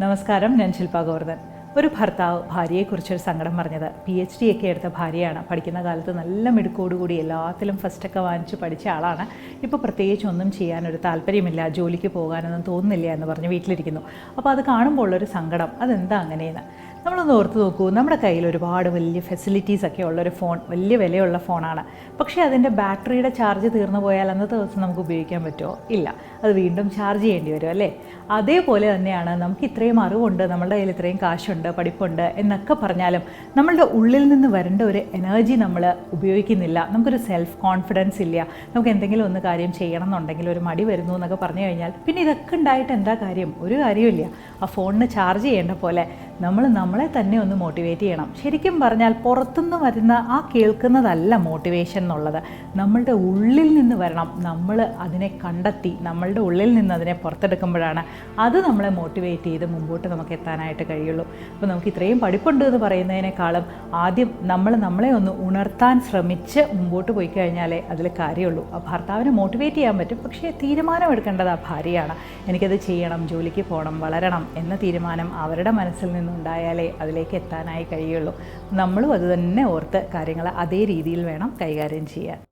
നമസ്കാരം, ഞാൻ ശില്പ ഗോവർദ്ധൻ. ഒരു ഭർത്താവ് ഭാര്യയെക്കുറിച്ചൊരു സങ്കടം പറഞ്ഞത്, PhD ഒക്കെ എടുത്ത ഭാര്യയാണ്. പഠിക്കുന്ന കാലത്ത് നല്ല മിടുക്കോടുകൂടി എല്ലാത്തിലും ഫസ്റ്റൊക്കെ വാങ്ങിച്ച് പഠിച്ച ആളാണ്. ഇപ്പോൾ പ്രത്യേകിച്ച് ഒന്നും ചെയ്യാനൊരു താല്പര്യമില്ല, ജോലിക്ക് പോകാനൊന്നും തോന്നുന്നില്ല എന്ന് പറഞ്ഞ് വീട്ടിലിരിക്കുന്നു. അപ്പോൾ അത് കാണുമ്പോൾ ഉള്ളൊരു സങ്കടം, അതെന്താ അങ്ങനെയെന്ന് നമ്മളൊന്ന് ഓർത്ത് നോക്കൂ. നമ്മുടെ കയ്യിൽ ഒരുപാട് വലിയ ഫെസിലിറ്റീസൊക്കെ ഉള്ളൊരു ഫോൺ, വലിയ വിലയുള്ള ഫോണാണ്. പക്ഷേ അതിൻ്റെ ബാറ്ററിയുടെ ചാർജ് തീർന്നു പോയാൽ അന്നത്തെ ദിവസം നമുക്ക് ഉപയോഗിക്കാൻ പറ്റുമോ? ഇല്ല, അത് വീണ്ടും ചാർജ് ചെയ്യേണ്ടി വരും അല്ലേ? അതേപോലെ തന്നെയാണ് നമുക്ക് ഇത്രയും അറിവുണ്ട്, നമ്മളുടെ കയ്യിൽ ഇത്രയും കാശുണ്ട്, പഠിപ്പുണ്ട് എന്നൊക്കെ പറഞ്ഞാലും നമ്മളുടെ ഉള്ളിൽ നിന്ന് വരേണ്ട ഒരു എനർജി നമ്മൾ ഉപയോഗിക്കുന്നില്ല. നമുക്കൊരു സെൽഫ് കോൺഫിഡൻസ് ഇല്ല. നമുക്ക് എന്തെങ്കിലും ഒന്ന് കാര്യം ചെയ്യണം എന്നുണ്ടെങ്കിൽ ഒരു മടി വരുന്നു എന്നൊക്കെ പറഞ്ഞു കഴിഞ്ഞാൽ പിന്നെ ഇതൊക്കെ ഉണ്ടായിട്ട് എന്താ കാര്യം? ഒരു കാര്യമില്ല. ആ ഫോണിന് ചാർജ് ചെയ്യേണ്ട പോലെ നമ്മൾ നമ്മളെ തന്നെ ഒന്ന് മോട്ടിവേറ്റ് ചെയ്യണം. ശരിക്കും പറഞ്ഞാൽ പുറത്തുനിന്ന് വരുന്ന ആ കേൾക്കുന്നതല്ല മോട്ടിവേഷൻ എന്നുള്ളത്, നമ്മളുടെ ഉള്ളിൽ നിന്ന് വരണം. നമ്മൾ അതിനെ കണ്ടെത്തി നമ്മളുടെ ഉള്ളിൽ നിന്ന് അതിനെ പുറത്തെടുക്കുമ്പോഴാണ് അത് നമ്മളെ മോട്ടിവേറ്റ് ചെയ്ത് മുമ്പോട്ട് നമുക്ക് എത്താനായിട്ട് കഴിയുള്ളൂ. അപ്പോൾ നമുക്ക് ഇത്രയും പഠിപ്പുണ്ട് എന്ന് പറയുന്നതിനേക്കാളും ആദ്യം നമ്മളെ ഒന്ന് ഉണർത്താൻ ശ്രമിച്ച് മുമ്പോട്ട് പോയി കഴിഞ്ഞാലേ അതിൽ കാര്യമുള്ളൂ. ആ ഭർത്താവിനെ മോട്ടിവേറ്റ് ചെയ്യാൻ പറ്റും, പക്ഷേ തീരുമാനമെടുക്കേണ്ടത് ആ ഭാര്യയാണ്. എനിക്കത് ചെയ്യണം, ജോലിക്ക് പോകണം, വളരണം എന്ന തീരുമാനം അവരുടെ മനസ്സിൽ നിന്നുണ്ടായാലേ അതിലേക്ക് എത്താനായി കഴിയുള്ളൂ. നമ്മളും അത് തന്നെ ഓർത്ത് കാര്യങ്ങൾ അതേ രീതിയിൽ വേണം കൈകാര്യം ചെയ്യാൻ.